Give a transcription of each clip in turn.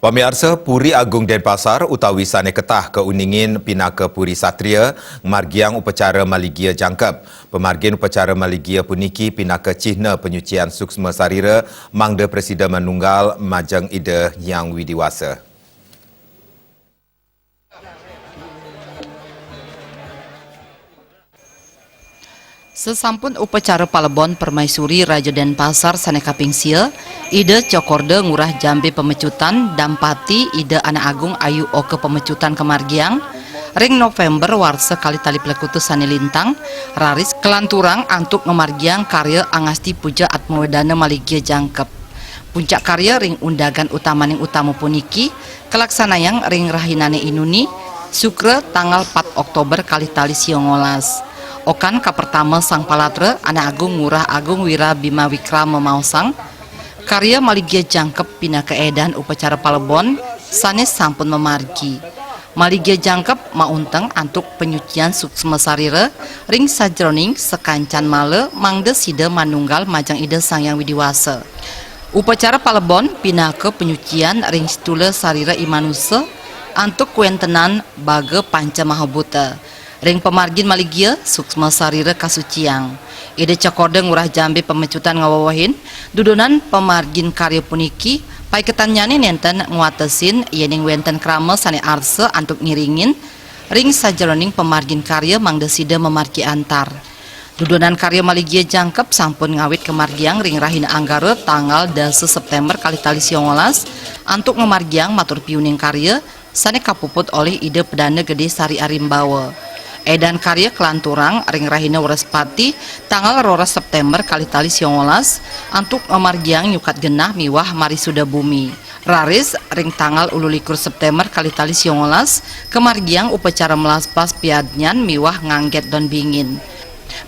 Pemirsa, Puri Agung Denpasar utawi sane ketah keuningin Pinaka Puri Satria margiang upacara maligia jangkep. Pemargin upacara maligia puniki Pinaka Cihna Penyucian Suksma Sarira mangda Presiden Manunggal Majang Ida Yang Widiwasa. Sesampun upacara Palebon Permaisuri Raja Denpasar sane kaping sia, ide cokorde ngurah jambe pemecutan dampati ide anak agung ayu oke pemecutan kemargiang, ring November warsa kali tali pelekutu sane lintang, raris kelanturang antuk ngemargiang karya angasti puja atmawedana maligia jangkep. Puncak karya ring undagan utamaning utama puniki, kelaksanayang ring rahinane inuni, sukre tanggal 4 Oktober kali tali siongolas. Okan ka pertama sang palatre anak agung ngurah agung wira bima wikrama mausang karya maligia jangkep pina keedan upacara Palebon sanes sampun memargi maligia jangkep maunteng antuk penyucian suksma sarira ring sajroning sekancan male mangde sida manunggal majang ide sang yang widiwasa. Upacara Palebon pina ke penyucian ring stula sarira imanusa antuk kuentenan bage panca mahabuta ring pemargin maligia suksma sarira kasuciang ide cokorde ngurah jambe pemecutan ngawawahin dudonan pemargin karya puniki pai ketanyane nenten nguatesin yening wenten krama sane arse antuk ngiringin ring sajeroning pemargin karya mangdesida memargi antar dudonan karya maligia jangkep sampun ngawit kemargiang ring rahina anggara tanggal 10 September kali tali siongolas antuk ngemargiang matur piuning karya sane kapuput oleh ide pedana gede Sari Arimbawa. Edan karya kelanturang ring rahina Waraspati tanggal 2 September kali tali siongolas antuk memargiang nyukat genah miwah marisuda bumi. Raris ring tanggal 12 September kali tali siongolas kemargiang upacara melaspas piadnyan miwah ngangget don bingin.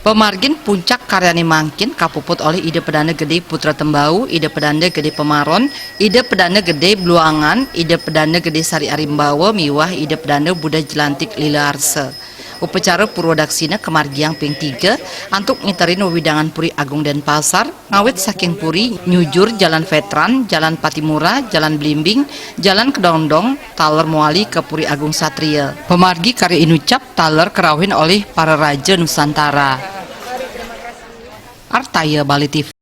Pemargin puncak karyani mangkin kapuput oleh ide pedana gede Putra Tembau, ide pedana gede Pemaron, ide pedana gede Bluangan, ide pedana gede Sari Arimbawa miwah ide pedana Buddha Jelantik Lila Arse. Upacara Purwadaksina kemargiang ping 3 antuk ngiterin wewidangan Puri Agung Denpasar ngawit saking Puri nyujur Jalan Veteran, Jalan Patimura, Jalan Blimbing, Jalan Kedondong, taler muali ke Puri Agung Satria. Pemargi karya inucap taler kerawin oleh para raja Nusantara. Artaya Bali TV.